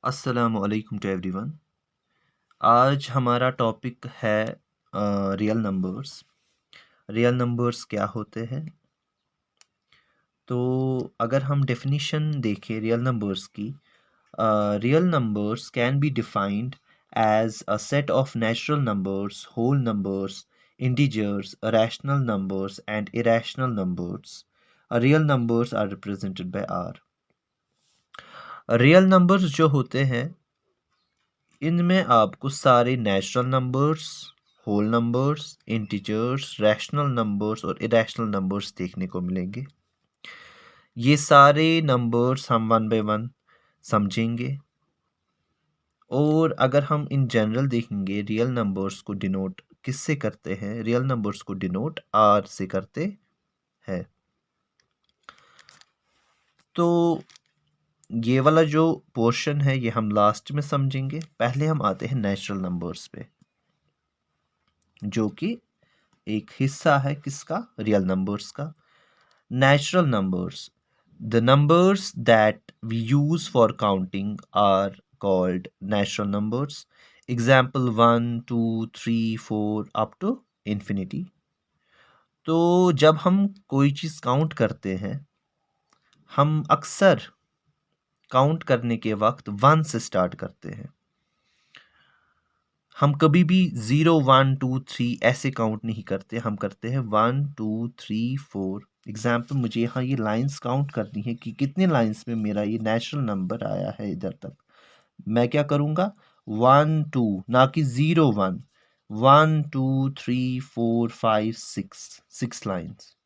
अस्सलामुअलैकुम to everyone. आज हमारा टॉपिक है रियल नंबर्स। रियल नंबर्स क्या होते हैं? तो अगर हम डेफिनेशन देखें रियल नंबर्स की, real numbers can be defined as a set of natural numbers, whole numbers, integers, rational numbers, and irrational numbers. Real numbers are represented by R. Real numbers जो होते हैं इनमें आपको सारे natural numbers, whole numbers, integers, rational numbers और irrational numbers देखने को मिलेंगे। ये सारे नंबर्स हम वन बाय वन समझेंगे। और अगर हम इन जनरल देखेंगे रियल नंबर्स को डिनोट किससे करते हैं? रियल नंबर्स को डिनोट आर से करते हैं। तो ये वाला जो पोर्शन है ये हम लास्ट में समझेंगे। पहले हम आते हैं नेचुरल नंबर्स पे, जो कि एक हिस्सा है किसका? रियल नंबर्स का। Natural numbers, the numbers that we use for counting are called natural numbers. Example 1 2 3 4 up to infinity. तो जब हम कोई चीज़ काउंट करते हैं, हम अक्सर काउंट करने के वक्त 1 से स्टार्ट करते हैं। हम कभी भी 0 1 2 3 ऐसे काउंट नहीं करते, हम करते हैं 1 2 3 4। एग्जाम्पल, मुझे यहाँ ये लाइंस काउंट करनी है कि कितने लाइंस में मेरा ये नेचुरल नंबर आया है इधर तक। मैं क्या करूँगा? 1 2, ना कि 0 1। 1 2 3 4 5 6 लाइंस।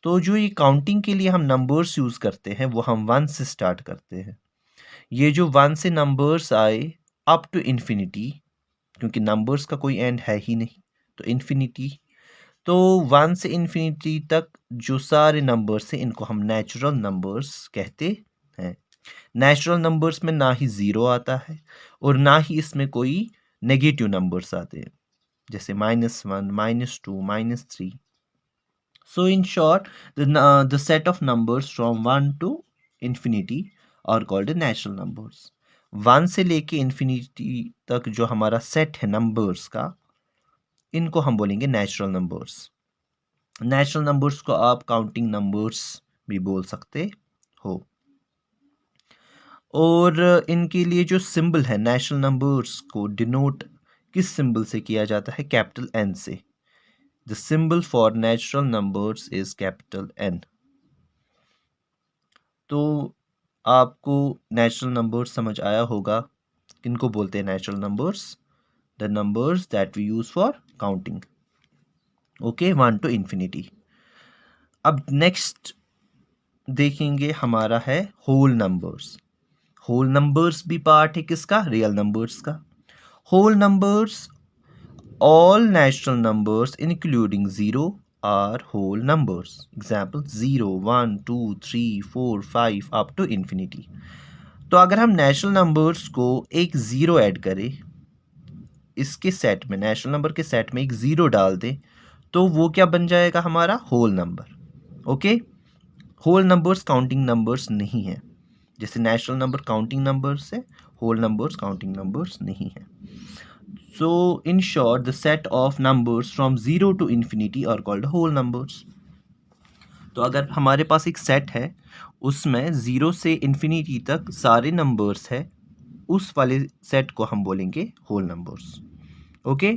तो जो ये काउंटिंग के लिए हम नंबर्स यूज़ करते हैं वो हम 1 से स्टार्ट करते हैं। ये जो 1 से नंबर्स आए अप टू इन्फिनिटी, क्योंकि नंबर्स का कोई एंड है ही नहीं, तो इन्फिनिटी। तो 1 से इन्फिनिटी तक जो सारे नंबर्स हैं इनको हम नेचुरल नंबर्स कहते हैं। नेचुरल नंबर्स में ना ही ज़ीरो आता है और ना ही इसमें कोई नेगेटिव नंबर्स आते हैं, जैसे -1 -2 -3। So in short, the set of numbers from 1 to infinity are called natural numbers. 1 से लेके इन्फिनिटी तक जो हमारा सेट है नंबर्स का, इनको हम बोलेंगे नेचुरल नंबर्स। नेचुरल नंबर्स को आप काउंटिंग नंबर्स भी बोल सकते हो। और इनके लिए जो सिंबल है, नेचुरल नंबर्स को डिनोट किस सिंबल से किया जाता है? कैपिटल एन से। The symbol for natural numbers is capital N. तो आपको नेचुरल नंबर्स समझ आया होगा किनको बोलते हैं natural numbers? The numbers that we use for counting. Okay, 1 to infinity. अब नेक्स्ट देखेंगे हमारा है होल नंबर्स। होल नंबर्स भी पार्ट है किसका? रियल नंबर्स का। Whole numbers, all natural numbers including 0 are whole numbers. Example 0 1 2 3 4 5 up to infinity. तो अगर हम नेचुरल नंबर्स को एक ज़ीरो ऐड करें इसके सेट में, नेचुरल नंबर के सेट में एक ज़ीरो डाल दें, तो वो क्या बन जाएगा? हमारा whole number. Okay, whole numbers counting numbers नहीं है। जैसे नेचुरल नंबर काउंटिंग नंबर्स है, होल नंबर्स काउंटिंग नंबर्स नहीं है। So in short, the set of numbers from 0 to infinity are called whole numbers. तो अगर हमारे पास एक सेट है उसमें 0 से इन्फिनिटी तक सारे नंबर्स है, उस वाले सेट को हम बोलेंगे whole numbers. Okay,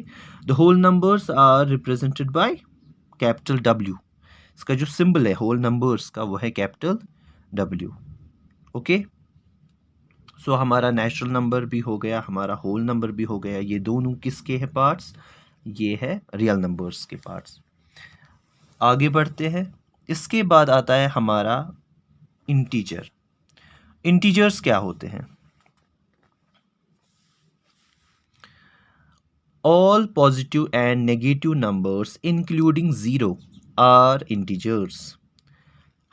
the whole numbers are represented by capital W। इसका जो सिंबल है होल नंबर्स का वो है कैपिटल W। ओके, सो हमारा नेचुरल नंबर भी हो गया, हमारा होल नंबर भी हो गया। ये दोनों किसके हैं पार्ट्स? ये है रियल नंबर्स के पार्ट्स। आगे बढ़ते हैं। इसके बाद आता है हमारा इंटीजर। इंटीजर्स क्या होते हैं? All positive and negative numbers including zero are integers.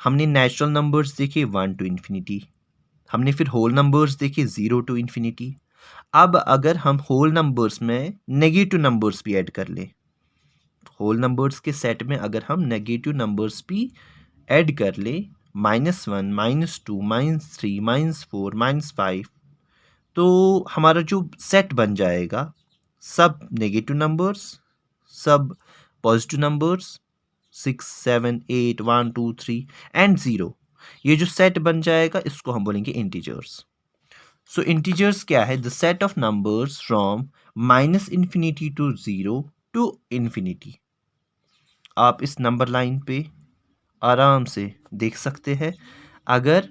हमने नेचुरल नंबर्स देखे 1 टू इन्फिनिटी, हमने फिर होल नंबर्स देखे 0 टू इन्फिनिटी। अब अगर हम होल नंबर्स में नेगेटिव नंबर्स भी ऐड कर लें, होल नंबर्स के सेट में अगर हम नेगेटिव नंबर्स भी ऐड कर लें, -1 -2 -3 -4 -5, तो हमारा जो सेट बन जाएगा, सब नेगेटिव नंबर्स, सब पॉजिटिव नंबर्स, 6 7 8 1 2 3 एंड 0, ये जो सेट बन जाएगा इसको हम बोलेंगे इंटीजर्स। सो इंटीजर्स क्या है? The set of numbers from minus infinity to 0 to infinity. आप इस नंबर लाइन पे आराम से देख सकते हैं, अगर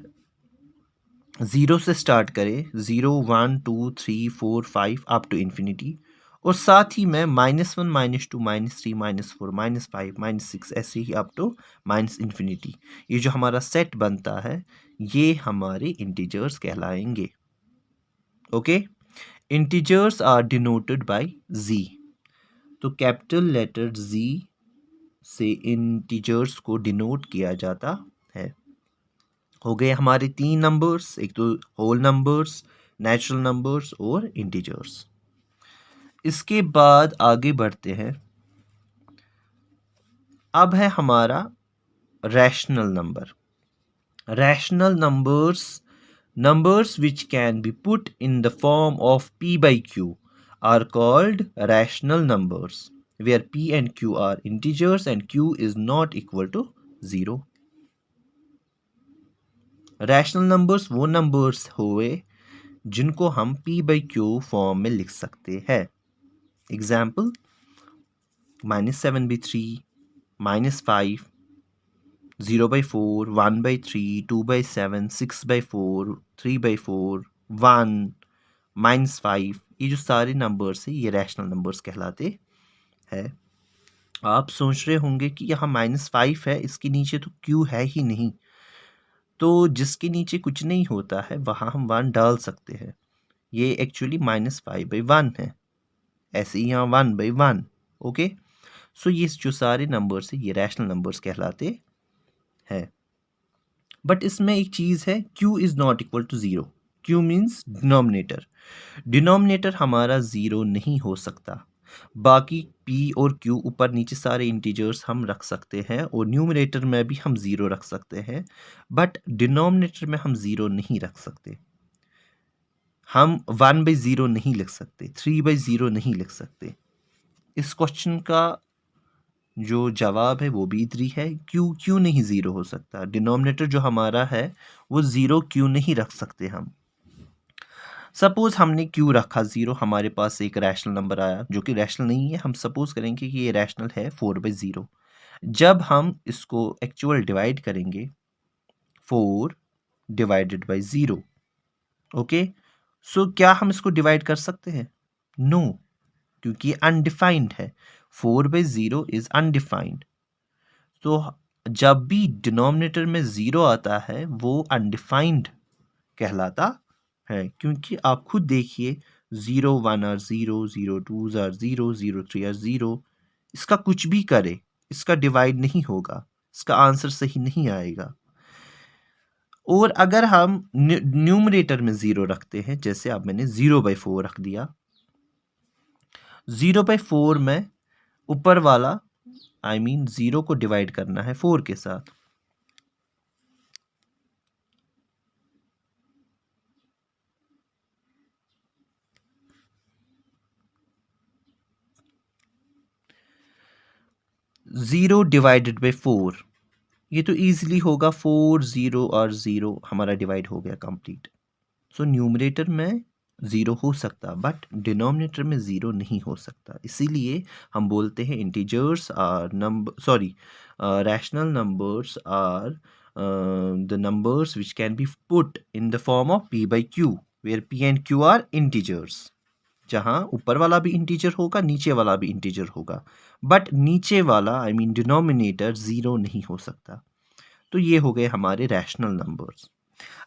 0 से स्टार्ट करें, 0 1 2 3 4 5 अप टू इन्फिनिटी, और साथ ही में -1 -2 -3 -4 -5 -6 ऐसे ही अप टू माइनस इन्फिनिटी, ये जो हमारा सेट बनता है ये हमारे इंटीजर्स कहलाएंगे। Okay, integers are denoted by z। तो कैपिटल लेटर z से इंटीजर्स को डिनोट किया जाता है। हो गए हमारे 3 नंबर्स, एक तो होल नंबर्स, नेचुरल नंबर्स और इंटीजर्स। इसके बाद आगे बढ़ते हैं। अब है हमारा rational number. Rational numbers which can be put in the form of p by q are called rational numbers, where p and q are integers and q is not equal to 0। Rational numbers वो numbers हुए जिनको हम p by q form में लिख सकते हैं। Example, -7/3, -5, 0/4, 1/3, 2/7, 6/4, 3/4, 1, -5, ये जो सारे नंबर्स हैं ये रैशनल नंबर्स कहलाते हैं। आप सोच रहे होंगे कि यहाँ -5 है, इसके नीचे तो q है ही नहीं, तो जिसके नीचे कुछ नहीं होता है वहाँ हम 1 डाल सकते हैं। ये एक्चुअली -5/1 है, ऐसे ही यहाँ 1/1। ओके, सो ये जो सारे नंबर्स हैं ये रैशनल नंबर्स कहलाते हैं। बट इसमें एक चीज़ है, q is not equal to 0। q means denominator. Denominator हमारा 0 नहीं हो सकता। बाकी p और q ऊपर नीचे सारे इंटीजर्स हम रख सकते हैं और न्यूमरेटर में भी हम 0 रख सकते हैं, बट डिनोमिनेटर में हम 0 नहीं रख सकते। हम 1/0 नहीं लिख सकते, 3/0 नहीं लिख सकते। इस क्वेश्चन का जो जवाब है वो भी इधर ही है, क्यों नहीं 0 हो सकता। डिनोमिनेटर जो हमारा है वो 0 क्यों नहीं रख सकते हम। सपोज हमने क्यों रखा 0, हमारे पास एक रैशनल नंबर आया जो कि रैशनल नहीं है, हम सपोज करेंगे कि ये रैशनल है 4/0। जब हम इसको एक्चुअल डिवाइड करेंगे 4 डिवाइडेड बाई 0, ओके, सो क्या हम इसको डिवाइड कर सकते हैं? नो, क्योंकि अनडिफाइंड है। 4/0 इज अनडिफाइंड। तो जब भी डिनोमिनेटर में 0 आता है वो अनडिफाइंड कहलाता है, क्योंकि आप खुद देखिए 0 1 आर 0, 0 2 आर 0, 0 3 आर 0, इसका कुछ भी करे इसका डिवाइड नहीं होगा, इसका आंसर सही नहीं आएगा। और अगर हम न्यूमरेटर में 0 रखते हैं, जैसे अब मैंने 0/4 रख दिया, 0/4 में ऊपर वाला आई मीन 0 को डिवाइड करना है 4 के साथ। जीरो डिवाइडेड बाई 4, ये तो इजीली होगा, 4 0 और 0 हमारा डिवाइड हो गया कंप्लीट। सो न्यूमरेटर में 0 हो सकता बट डिनोमिनेटर में 0 नहीं हो सकता, इसीलिए हम बोलते हैं integers are rational numbers are the numbers which can be put in the form of p by q, where p and q are integers, जहाँ ऊपर वाला भी इंटीजर होगा नीचे वाला भी इंटीजर होगा, बट नीचे वाला आई मीन डिनोमिनेटर 0 नहीं हो सकता। तो ये हो गए हमारे रैशनल नंबर्स।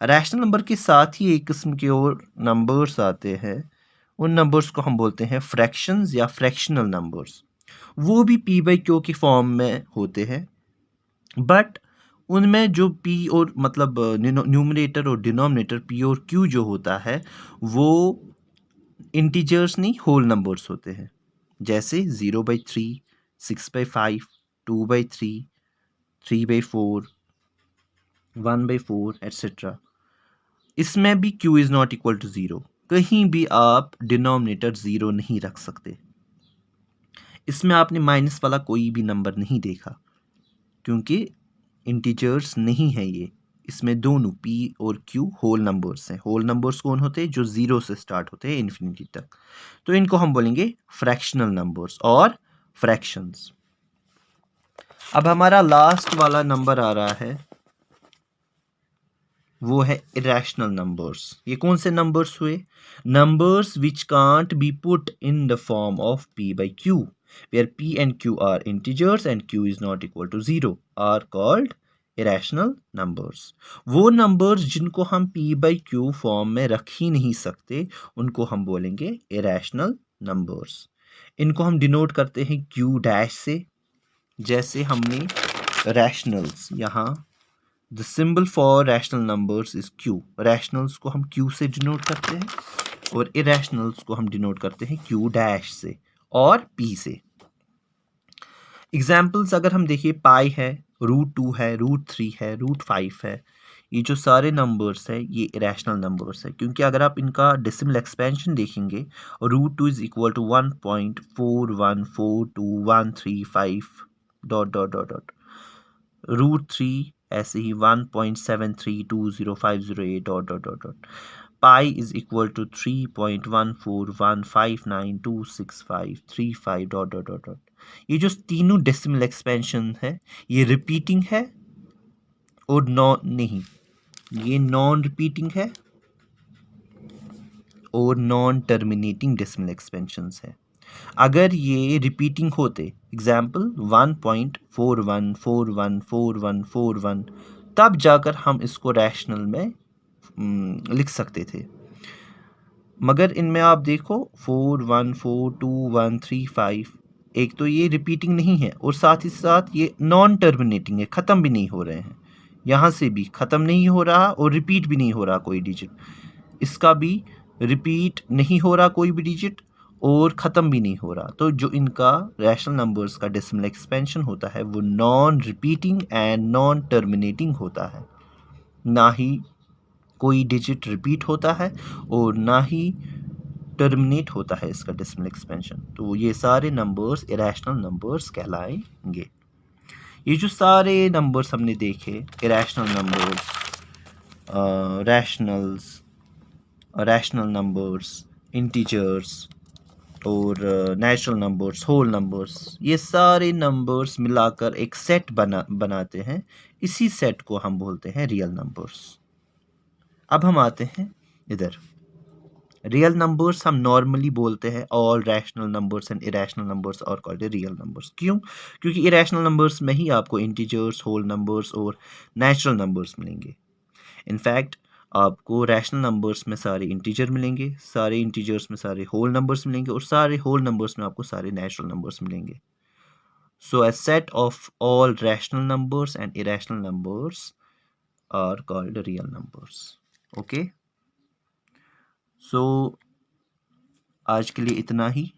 रैशनल नंबर के साथ ही एक किस्म के और नंबर्स आते हैं, उन नंबर्स को हम बोलते हैं फ्रैक्शंस या फ्रैक्शनल नंबर्स। वो भी p by q की फॉर्म में होते हैं, बट उनमें जो p और मतलब न्यूमरेटर और डिनोमिनेटर p और q जो होता है वो इंटीजर्स नहीं होल नंबर्स होते हैं, जैसे 0/3, 6/5, 2/3, 3/4, 1/4 एट्सेट्रा। इसमें भी q is not equal to 0, कहीं भी आप डिनोमिनेटर 0 नहीं रख सकते। इसमें आपने माइनस वाला कोई भी नंबर नहीं देखा, क्योंकि इंटीजर्स नहीं है ये। इसमें दोनों p और q होल नंबर्स हैं। होल नंबर्स कौन होते हैं? जो 0 से स्टार्ट होते हैं इन्फिनिटी तक। तो इनको हम बोलेंगे फ्रैक्शनल नंबर्स और फ्रैक्शंस। अब हमारा लास्ट वाला नंबर आ रहा है, वो है इरेशनल नंबर्स। ये कौन से नंबर्स हुए? Numbers which can't be put in the form of p by q, where p and q are integers and q is not equal to 0 are called irrational numbers। वो numbers जिनको हम p by q form में रख ही नहीं सकते, उनको हम बोलेंगे irrational numbers। इनको हम डिनोट करते हैं q डैश से। जैसे हमने रैशनल्स, यहाँ the symbol for rational numbers is q। Rationals को हम q से डिनोट करते हैं और इरेशनल्स को हम डिनोट करते हैं q डैश से और p से। एग्जाम्पल्स अगर हम देखिए, पाई है, √2 है, √3 है, √5 है, ये जो सारे नंबर्स है ये इरेशनल नंबर्स है, क्योंकि अगर आप इनका डेसिमल एक्सपेंशन देखेंगे, √2 is equal to 1.4142135 dot dot dot dot, √3 ऐसे ही 1.73205008 dot dot dot dot, pi is equal to 3.141592653 dot dot dot dot. ये जो तीनों डेसिमल एक्सपेंशन है ये रिपीटिंग है और नहीं, ये नॉन रिपीटिंग है और नॉन टर्मिनेटिंग डेसिमल एक्सपेंशंस है। अगर ये रिपीटिंग होते, एग्जाम्पल 1.41414141, तब जाकर हम इसको रैशनल में लिख सकते थे। मगर इनमें आप देखो 414235, एक तो ये रिपीटिंग नहीं है और साथ ही साथ ये नॉन टर्मिनेटिंग है, ख़त्म भी नहीं हो रहे हैं। यहाँ से भी ख़त्म नहीं हो रहा और रिपीट भी नहीं हो रहा कोई डिजिट, इसका भी रिपीट नहीं हो रहा कोई भी डिजिट और ख़त्म भी नहीं हो रहा। तो जो इनका रैशनल नंबर्स का डेसिमल एक्सपेंशन होता है वो non repeating and non terminating होता है, ना ही कोई डिजिट रिपीट होता है और ना ही टर्मिनेट होता है इसका डेसिमल एक्सपेंशन। तो ये सारे नंबर्स इरेशनल नंबर्स कहलाएंगे। ये जो सारे नंबर्स हमने देखे, irrational numbers, rational numbers, integers और नेचुरल नंबर्स, होल नंबर्स, ये सारे नंबर्स मिलाकर एक सेट बनाते हैं। इसी सेट को हम बोलते हैं रियल नंबर्स। अब हम आते हैं इधर, रियल नंबर्स हम नॉर्मली बोलते हैं all rational numbers and irrational numbers और कॉल्ड रियल नंबर्स। क्यों? क्योंकि इरेशनल नंबर्स में ही आपको इंटीजर्स, होल नंबर्स और नेचुरल नंबर्स मिलेंगे। इनफैक्ट आपको रैशनल नंबर्स में सारे इंटीजर मिलेंगे, सारे इंटीजर्स में सारे होल नंबर्स मिलेंगे और सारे होल नंबर्स में आपको सारे नेचुरल नंबर्स मिलेंगे। सो a set of all rational numbers and irrational numbers are called real numbers। okay, सो आज के लिए इतना ही।